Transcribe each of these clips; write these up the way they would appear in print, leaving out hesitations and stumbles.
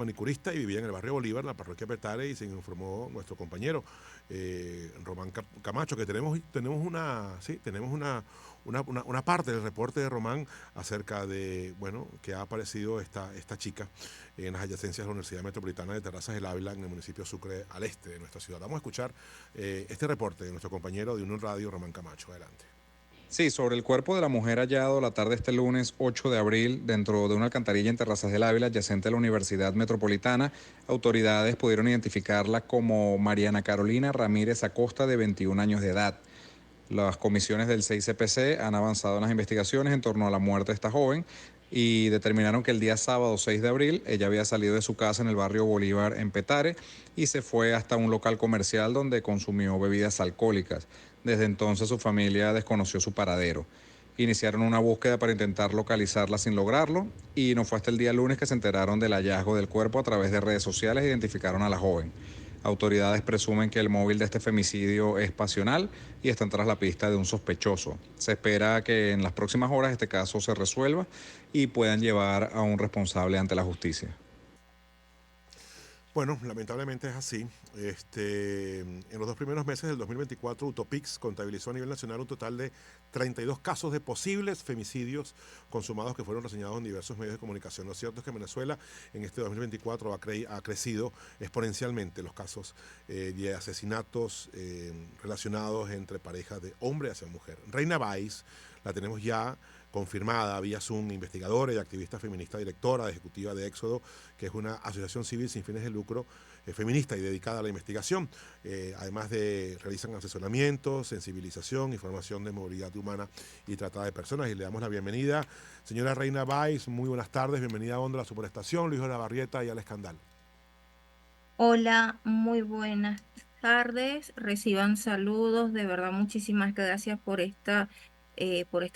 manicurista y vivía en el barrio Bolívar, en la parroquia Petare, y se informó nuestro compañero Román Camacho, que tenemos una parte del reporte de Román acerca de, bueno, que ha aparecido esta chica en las adyacencias de la Universidad Metropolitana de Terrazas del Ávila, en el municipio de Sucre, al este de nuestra ciudad. Vamos a escuchar este reporte de nuestro compañero de UNED Radio, Román Camacho. Adelante. Sí, sobre el cuerpo de la mujer hallado la tarde de este lunes 8 de abril dentro de una alcantarilla en Terrazas del Ávila, adyacente a la Universidad Metropolitana, autoridades pudieron identificarla como Mariana Carolina Ramírez Acosta, de 21 años de edad. Las comisiones del 6CPC han avanzado en las investigaciones en torno a la muerte de esta joven y determinaron que el día sábado 6 de abril ella había salido de su casa en el barrio Bolívar en Petare y se fue hasta un local comercial donde consumió bebidas alcohólicas. Desde entonces su familia desconoció su paradero. Iniciaron una búsqueda para intentar localizarla sin lograrlo y no fue hasta el día lunes que se enteraron del hallazgo del cuerpo a través de redes sociales e identificaron a la joven. Autoridades presumen que el móvil de este femicidio es pasional y están tras la pista de un sospechoso. Se espera que en las próximas horas este caso se resuelva y puedan llevar a un responsable ante la justicia. Bueno, lamentablemente es así. En los 2 primeros meses del 2024, Utopix contabilizó a nivel nacional un total de 32 casos de posibles femicidios consumados que fueron reseñados en diversos medios de comunicación. Lo cierto es que Venezuela en este 2024 ha crecido exponencialmente los casos de asesinatos relacionados entre parejas de hombre hacia mujer. Reina Báez la tenemos ya confirmada vía Zoom, investigadora y activista feminista, directora ejecutiva de Éxodo, que es una asociación civil sin fines de lucro feminista y dedicada a la investigación. Además de realizan asesoramiento, sensibilización, información de movilidad humana y trata de personas. Y le damos la bienvenida, señora Reina Báez, muy buenas tardes, bienvenida a Onda, la Superestación, Luis de la Barrieta y al Escandal. Hola, muy buenas tardes. Reciban saludos. De verdad, muchísimas gracias por esta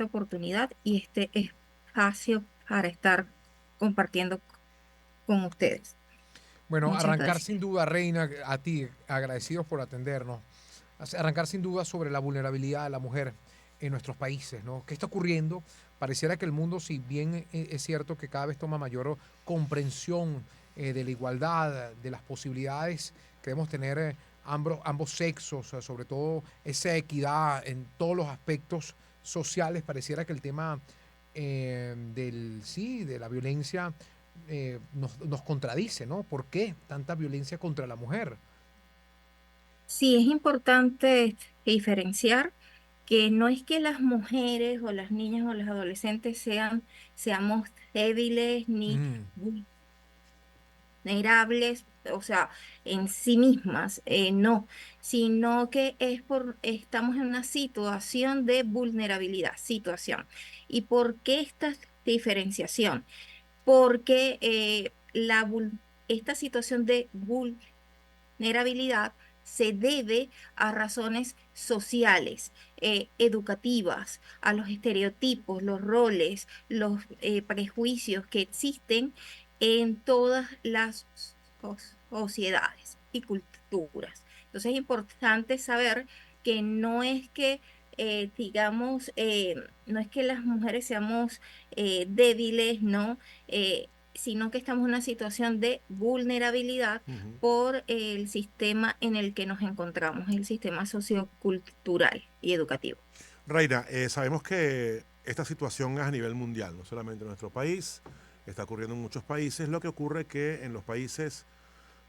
oportunidad y este espacio para estar compartiendo con ustedes. Bueno, Muchas arrancar gracias. sin duda, Reina, a ti, agradecidos por atendernos. Arrancar sin duda sobre la vulnerabilidad de la mujer en nuestros países, ¿no? ¿Qué está ocurriendo? Pareciera que el mundo, si bien es cierto que cada vez toma mayor comprensión de la igualdad, de las posibilidades que debemos tener ambos sexos, sobre todo esa equidad en todos los aspectos sociales, pareciera que el tema de la violencia nos contradice, ¿no? ¿Por qué tanta violencia contra la mujer? Sí, es importante diferenciar que no es que las mujeres o las niñas o los adolescentes seamos débiles ni Mm, vulnerables, o sea, en sí mismas, no, sino que estamos en una situación de vulnerabilidad, situación. ¿Y por qué esta diferenciación? Porque esta situación de vulnerabilidad se debe a razones sociales, educativas, a los estereotipos, los roles, los prejuicios que existen en todas las sociedades y culturas. Entonces es importante saber que no es que, digamos, no es que las mujeres seamos débiles, ¿no? Sino que estamos en una situación de vulnerabilidad Ujú. por el sistema en el que nos encontramos, el sistema sociocultural y educativo. Reina, sabemos que esta situación es a nivel mundial, no solamente en nuestro país, está ocurriendo en muchos países. Lo que ocurre es que en los países,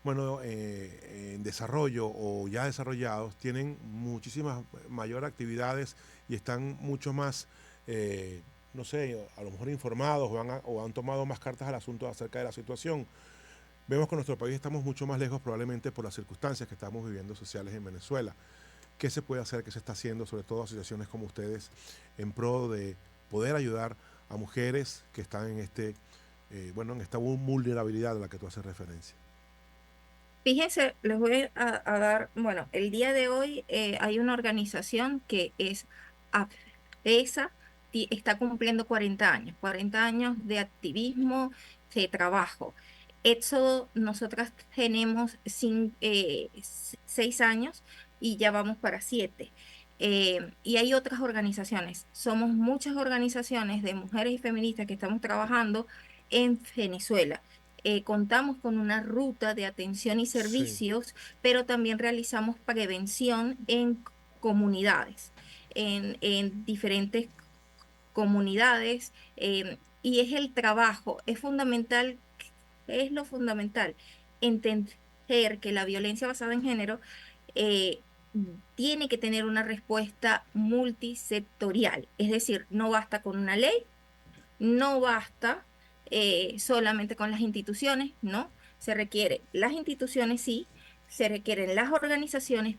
bueno, en desarrollo o ya desarrollados, tienen muchísimas mayor actividades y están mucho más, eh, no sé, a lo mejor informados o han tomado más cartas al asunto acerca de la situación. Vemos que en nuestro país estamos mucho más lejos probablemente por las circunstancias que estamos viviendo sociales en Venezuela. ¿Qué se puede hacer, qué se está haciendo, sobre todo asociaciones como ustedes, en pro de poder ayudar a mujeres que están en en esta vulnerabilidad a la que tú haces referencia? Fíjense, les voy a dar, bueno, el día de hoy hay una organización que es APESA, está cumpliendo 40 años de activismo, de trabajo. Éxodo, nosotras tenemos 6 años y ya vamos para 7. Y hay otras organizaciones, somos muchas organizaciones de mujeres y feministas que estamos trabajando en Venezuela. contamos con una ruta de atención y Sí. servicios, pero también realizamos prevención en comunidades, en diferentes comunidades, y es el trabajo, es fundamental, es lo fundamental, entender que la violencia basada en género eh, tiene que tener una respuesta multisectorial, es decir, no basta con una ley, no basta solamente con las instituciones, ¿no? Se requiere las instituciones, sí, se requieren las organizaciones,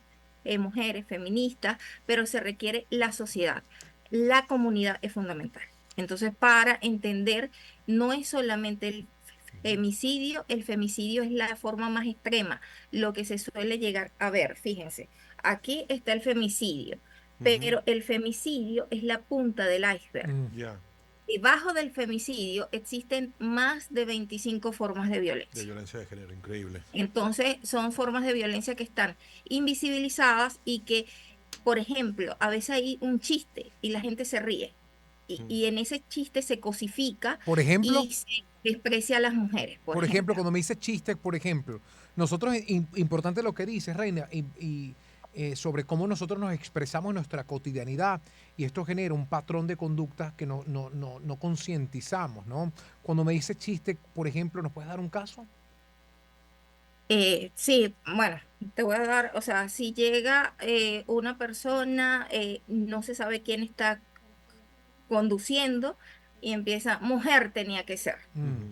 mujeres, feministas, pero se requiere la sociedad. La comunidad es fundamental. Entonces, para entender, no es solamente el femicidio es la forma más extrema, lo que se suele llegar a ver, fíjense, aquí está el femicidio, Ujú. pero el femicidio es la punta del iceberg. Mm. Ya, Debajo del femicidio existen más de 25 formas de de violencia. violencia de género, increíble. Entonces, son formas de violencia que están invisibilizadas y que, por ejemplo, a veces hay un chiste y la gente se ríe. Mm. Y en ese chiste se cosifica Por ejemplo, y se desprecia a las mujeres, por ejemplo. cuando me dice chiste, por ejemplo, nosotros, importante lo que dices, Reina, sobre cómo nosotros nos expresamos en nuestra cotidianidad, y esto genera un patrón de conductas que no concientizamos, ¿no? Cuando me dice chiste, por ejemplo, ¿nos puedes dar un caso? Sí, bueno, te voy a dar, o sea, si llega una persona, no se sabe quién está conduciendo y empieza, mujer tenía que ser. Mm. Ujú.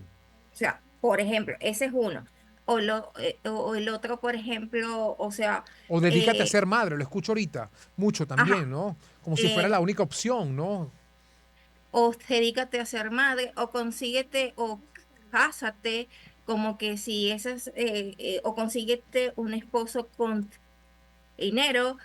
O sea, por ejemplo, ese es uno. O el otro, por ejemplo, o sea, O dedícate a eh, ser madre, lo escucho ahorita, mucho también, ajá, ¿no? Como si fuera la eh, única opción, ¿no? o dedícate a ser madre, o consíguete, o cásate, como que si esas, o consíguete un esposo con dinero,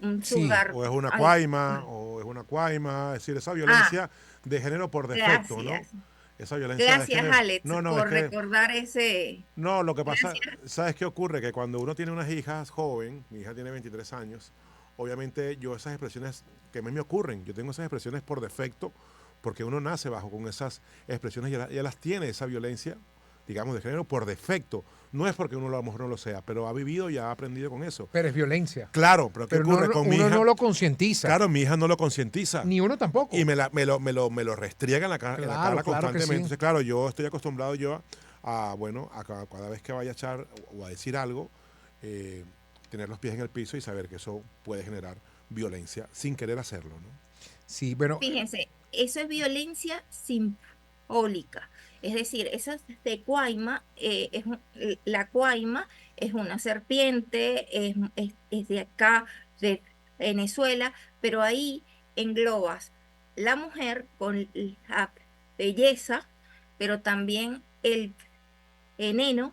un Sí, sugar. O es una Ay, cuaima, o es una cuaima, es decir, esa ah, violencia de género por defecto, ¿no? gracias. Esa violencia de Gracias, género. Alex, No, no, es por que, recordar ese. no, lo que pasa, Gracias. ¿sabes qué ocurre? Que cuando uno tiene unas hijas joven, mi hija tiene 23 años, obviamente yo esas expresiones que a mí me ocurren, yo tengo esas expresiones por defecto, porque uno nace bajo con esas expresiones, ya las tiene, esa violencia, digamos, de género por defecto. No es porque uno a lo mejor no lo sea, pero ha vivido y ha aprendido con eso. pero es violencia. Claro, pero ¿qué Pero ocurre con mi uno hija? no lo concientiza, Claro, mi hija no lo concientiza ni uno y tampoco. me lo restriega en la Claro, cara claro que constantemente. sí. Entonces, claro, yo estoy acostumbrado yo bueno, cada vez que vaya a echar o a decir algo, eh, tener los pies en el piso y saber que eso puede generar violencia sin querer hacerlo, ¿no? Sí, bueno, Fíjense, eso es violencia simbólica. Es decir, esa de cuaima, la cuaima es una serpiente, es de acá, de Venezuela, pero ahí englobas la mujer con la belleza, pero también el veneno,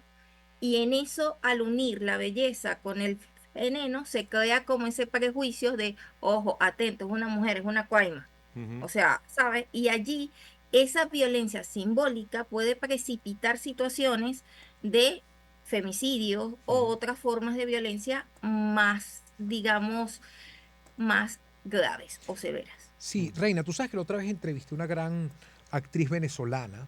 y en eso, al unir la belleza con el veneno, se crea como ese prejuicio de, ojo, atento, es una mujer, es una cuaima. Ujú. O sea, ¿sabes? Y allí esa violencia simbólica puede precipitar situaciones de femicidio o Ujú. otras formas de violencia más, digamos, más graves o severas. sí, Reina, tú sabes que la otra vez entrevisté a una gran actriz venezolana.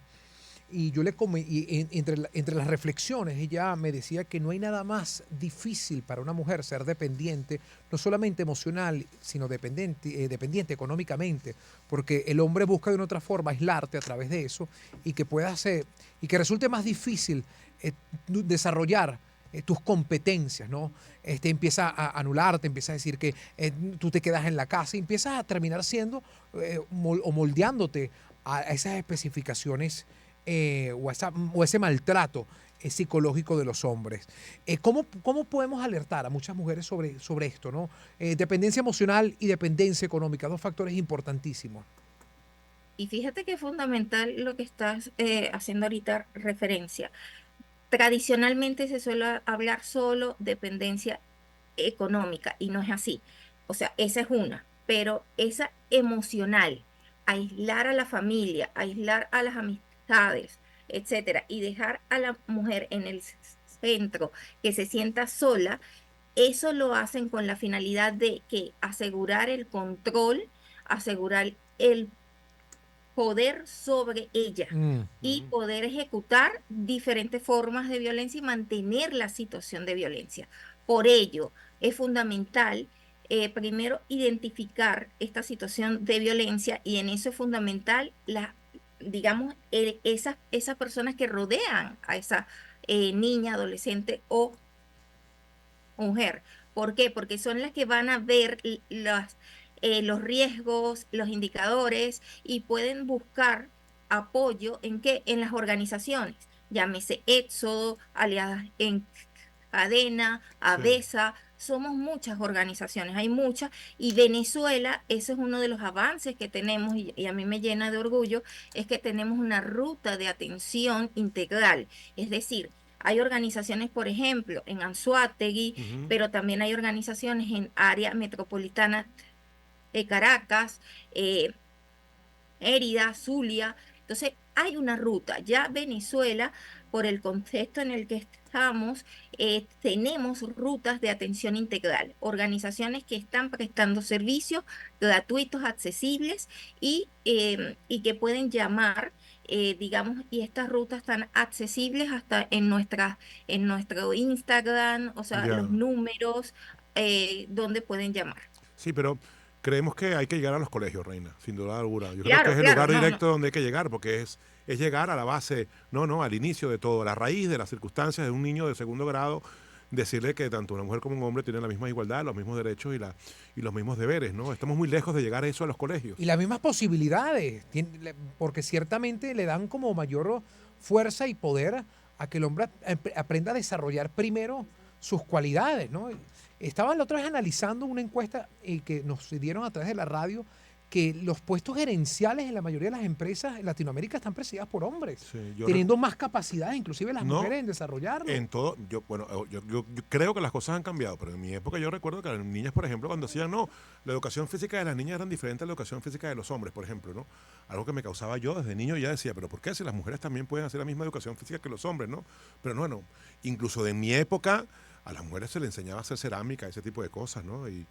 Y yo entre las reflexiones, ella me decía que no hay nada más difícil para una mujer ser dependiente, no solamente emocional, sino dependiente económicamente, porque el hombre busca de una otra forma aislarte a través de eso y que y que resulte más difícil desarrollar tus competencias, ¿no? Empieza a anularte, empieza a decir que tú te quedas en la casa y empiezas a terminar siendo o moldeándote a esas especificaciones o ese maltrato psicológico de los hombres. ¿Cómo podemos alertar a muchas mujeres sobre esto, ¿no? Dependencia emocional y dependencia económica, dos factores importantísimos. Y fíjate que es fundamental lo que estás haciendo ahorita referencia. Tradicionalmente se suele hablar solo dependencia económica y no es así. O sea, esa es una, pero esa emocional, aislar a la familia, aislar a las amistades, etcétera, y dejar a la mujer en el centro que se sienta sola, eso lo hacen con la finalidad de que asegurar el control, asegurar el poder sobre ella y Ujú. poder ejecutar diferentes formas de violencia y mantener la situación de violencia. Por ello, es fundamental primero identificar esta situación de violencia y en eso es fundamental digamos, esas personas que rodean a esa niña, adolescente o mujer. ¿Por qué? Porque son las que van a ver los riesgos, los indicadores y pueden buscar apoyo ¿en qué? En las organizaciones. Llámese Éxodo, Aliadas en Cadena, Sí. ABESA, somos muchas organizaciones, hay muchas, y Venezuela, ese es uno de los avances que tenemos y a mí me llena de orgullo, es que tenemos una ruta de atención integral, es decir, hay organizaciones, por ejemplo, en Anzoátegui, Ujú. pero también hay organizaciones en área metropolitana de Caracas, eh, Mérida, Zulia. Entonces, hay una ruta. Ya Venezuela, por el contexto en el que estamos, tenemos rutas de atención integral, organizaciones que están prestando servicios gratuitos, accesibles y que pueden llamar, digamos, y estas rutas están accesibles hasta en nuestro Instagram, o sea, Ya. los números donde pueden llamar. Sí, pero creemos que hay que llegar a los colegios, Reina, sin duda alguna. Yo creo que es Claro, el claro, lugar no, no. directo donde hay que llegar, porque es llegar a la base, no, al inicio de todo, la raíz de las circunstancias de un niño de segundo grado, decirle que tanto una mujer como un hombre tienen la misma igualdad, los mismos derechos y los mismos deberes, ¿no? Estamos muy lejos de llegar a eso a los colegios. Y las mismas posibilidades, porque ciertamente le dan como mayor fuerza y poder a que el hombre aprenda a desarrollar primero sus cualidades, ¿no? Estaba la otra vez analizando una encuesta que nos dieron a través de la radio que los puestos gerenciales en la mayoría de las empresas en Latinoamérica están presididas por hombres, Sí, teniendo más capacidades, inclusive las no, mujeres, en desarrollarlo. en todo, bueno, yo creo que las cosas han cambiado, pero en mi época yo recuerdo que las niñas, por ejemplo, cuando decían, no, la educación física de las niñas era diferente a la educación física de los hombres, por ejemplo, ¿no? Algo que me causaba yo desde niño ya decía, pero ¿por qué si las mujeres también pueden hacer la misma educación física que los hombres, ¿no? Pero no, incluso de mi época a las mujeres se les enseñaba a hacer cerámica, ese tipo de cosas, ¿no? Y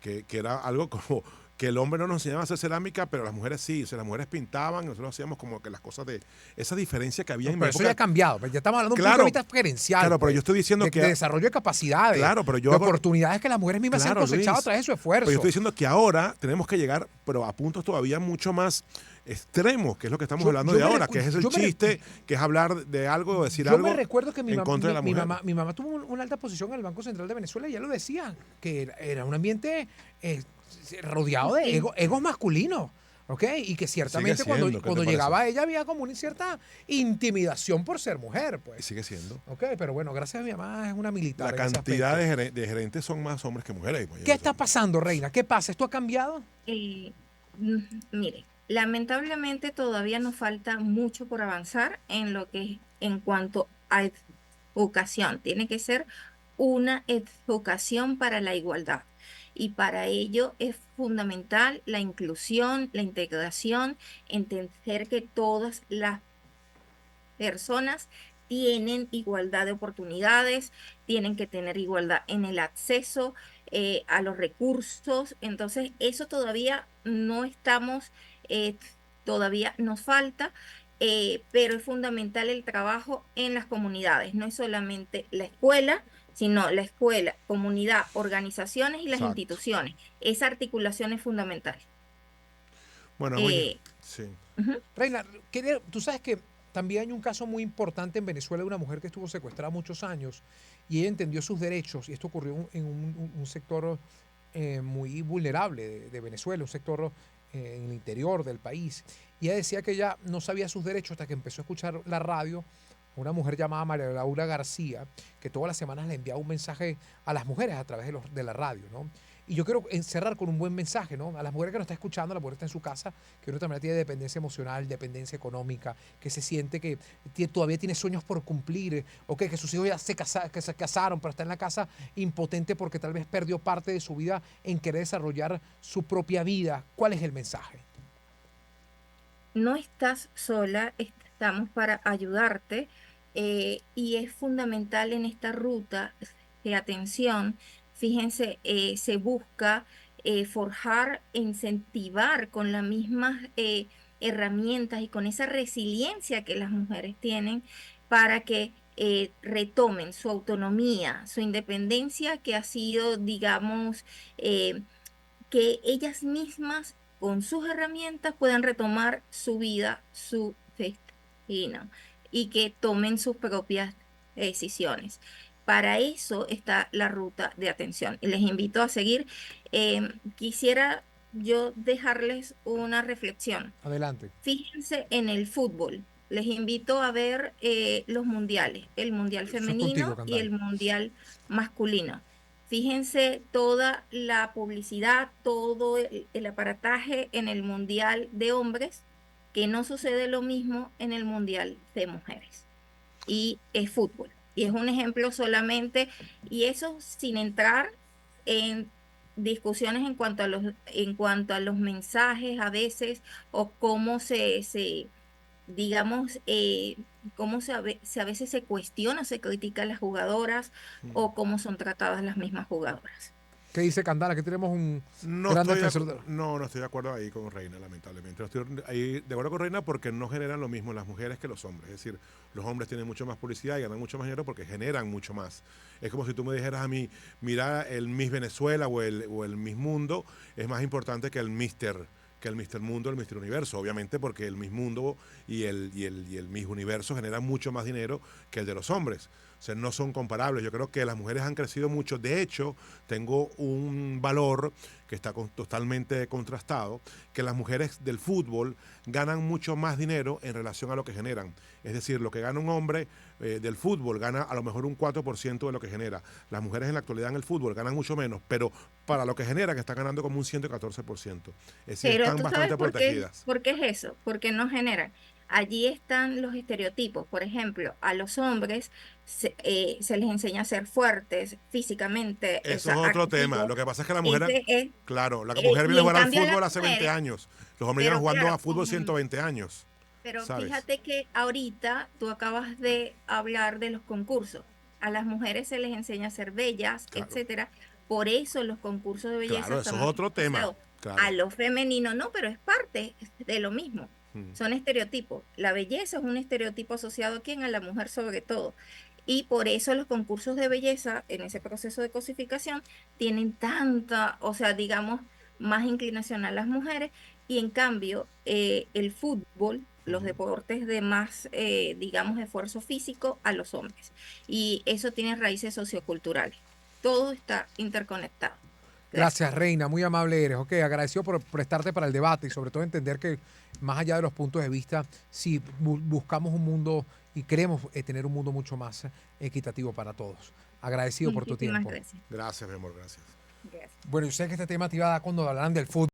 que era algo como que el hombre no nos enseñaba a hacer cerámica, pero las mujeres sí, o sea, las mujeres pintaban, nosotros hacíamos como que las cosas de esa diferencia que había No, en mi pero eso ya ha época. cambiado, pues ya estamos hablando de un punto de Claro, vista gerencial, claro, pero pues, yo estoy diciendo de que desarrollo de capacidades, claro, pero yo de hago oportunidades que las mujeres mismas se han claro, cosechado a Luis. través de su Pero yo esfuerzo. estoy diciendo que ahora tenemos que llegar, pero a puntos todavía mucho más extremos, que es lo que estamos Yo, hablando yo de me, ahora, recu- que es el yo me re- chiste, que es hablar de algo, decir yo me algo recuerdo que en contra de la mujer. mi mamá tuvo una alta posición en el Banco Central de Venezuela y ya lo decía, que era un ambiente rodeado de Sí. egos masculinos. ¿Ok? Y que Sigue ciertamente siendo, ¿qué te cuando parece? llegaba ella había como una cierta intimidación por ser mujer, Y pues. sigue siendo. ¿Ok? Pero bueno, gracias a mi mamá es una La militar en ese cantidad aspecto. de gerentes son más hombres que mujeres. Pues, ¿Qué está pasando, Reina? ¿Qué pasa? ¿Esto ha cambiado? Eh, Mire, lamentablemente todavía nos falta mucho por avanzar en lo que en cuanto a educación. Tiene que ser una educación para la igualdad. Y para ello es fundamental la inclusión, la integración, entender que todas las personas tienen igualdad de oportunidades, tienen que tener igualdad en el acceso a los recursos. Entonces, eso todavía no estamos, todavía nos falta, pero es fundamental el trabajo en las comunidades. No es solamente la escuela, sino la escuela, comunidad, organizaciones y las Exacto. instituciones. Esa articulación es fundamental. Bueno, muy. Eh, Sí. Ujú. Reina, tú sabes que también hay un caso muy importante en Venezuela de una mujer que estuvo secuestrada muchos años y ella entendió sus derechos y esto ocurrió en un sector muy vulnerable de Venezuela, un sector en el interior del país. Y ella decía que ella no sabía sus derechos hasta que empezó a escuchar la radio. Una mujer llamada María Laura García, que todas las semanas le enviaba un mensaje a las mujeres a través de la radio, ¿no? Y yo quiero encerrar con un buen mensaje, ¿no? A las mujeres que nos está escuchando, a la mujer que está en su casa, que de otra manera tiene dependencia emocional, dependencia económica, que se siente que todavía tiene sueños por cumplir, o que sus hijos ya que se casaron, pero está en la casa impotente porque tal vez perdió parte de su vida en querer desarrollar su propia vida. ¿Cuál es el mensaje? No estás sola, estamos para ayudarte y es fundamental en esta ruta de atención. Fíjense, se busca forjar, incentivar con las mismas herramientas y con esa resiliencia que las mujeres tienen para que retomen su autonomía, su independencia que ha sido, digamos, que ellas mismas con sus herramientas puedan retomar su vida, su destino y que tomen sus propias decisiones. Para eso está la ruta de atención. Y les invito a seguir. Quisiera yo dejarles una reflexión. Adelante. Fíjense en el fútbol. Les invito a ver los mundiales, el mundial Eso es contigo, femenino y Candai. el mundial masculino. Fíjense toda la publicidad, todo el aparataje en el mundial de hombres, que no sucede lo mismo en el mundial de mujeres. Y es fútbol. Y es un ejemplo solamente, y eso sin entrar en discusiones en cuanto a los mensajes a veces, o cómo digamos, cómo a veces se cuestiona, se critica a las jugadoras, o cómo son tratadas las mismas jugadoras. ¿Qué dice Candela? Que tenemos un No gran estoy, defensor. no estoy de acuerdo ahí con Reina, lamentablemente. No estoy ahí de acuerdo con Reina porque no generan lo mismo las mujeres que los hombres. Es decir, los hombres tienen mucho más publicidad y ganan mucho más dinero porque generan mucho más. Es como si tú me dijeras a mí, mira, el Miss Venezuela o el Miss Mundo es más importante que el Mister Mundo, el Mister Universo, obviamente porque el Miss Mundo y el Miss Universo generan mucho más dinero que el de los hombres. O sea, no son comparables. Yo creo que las mujeres han crecido mucho. De hecho, tengo un valor que está totalmente contrastado, que las mujeres del fútbol ganan mucho más dinero en relación a lo que generan. Es decir, lo que gana un hombre del fútbol gana a lo mejor un 4% de lo que genera. Las mujeres en la actualidad en el fútbol ganan mucho menos, pero para lo que generan están ganando como un 114%. Es decir, Pero están tú sabes bastante protegidas. por qué es eso, porque no generan. Allí están los estereotipos. Por ejemplo, a los hombres se les enseña a ser fuertes físicamente, o Eso sea, es otro tema. activos. Lo que pasa es que la mujer, Ese es, claro, la mujer viene y a en jugar al cambio a las fútbol hace 20 mujeres, años. Los hombres llevan pero jugando claro, a fútbol 120 años, pero ¿sabes? fíjate que ahorita tú acabas de hablar de los concursos. A las mujeres se les enseña a ser bellas, Claro, etcétera. Por eso los concursos de belleza claro, eso están es más otro tema. asociados Claro. a lo femenino, no, pero es parte de lo mismo. Mm. Son estereotipos. La belleza es un estereotipo asociado a quién, a la mujer sobre todo. Y por eso los concursos de belleza, en ese proceso de cosificación, tienen tanta, o sea, digamos, más inclinación a las mujeres. Y en cambio, el fútbol, los deportes de más, digamos, esfuerzo físico a los hombres. Y eso tiene raíces socioculturales. Todo está interconectado. Gracias. Gracias, Reina. Muy amable eres. Ok, agradecido por prestarte para el debate y sobre todo entender que más allá de los puntos de vista, si buscamos un mundo y queremos tener un mundo mucho más equitativo para todos. Agradecido por tu Muchísimas tiempo. gracias. Gracias, mi amor, gracias. Gracias. Bueno, yo sé que este tema te iba a dar cuando hablaran del fútbol.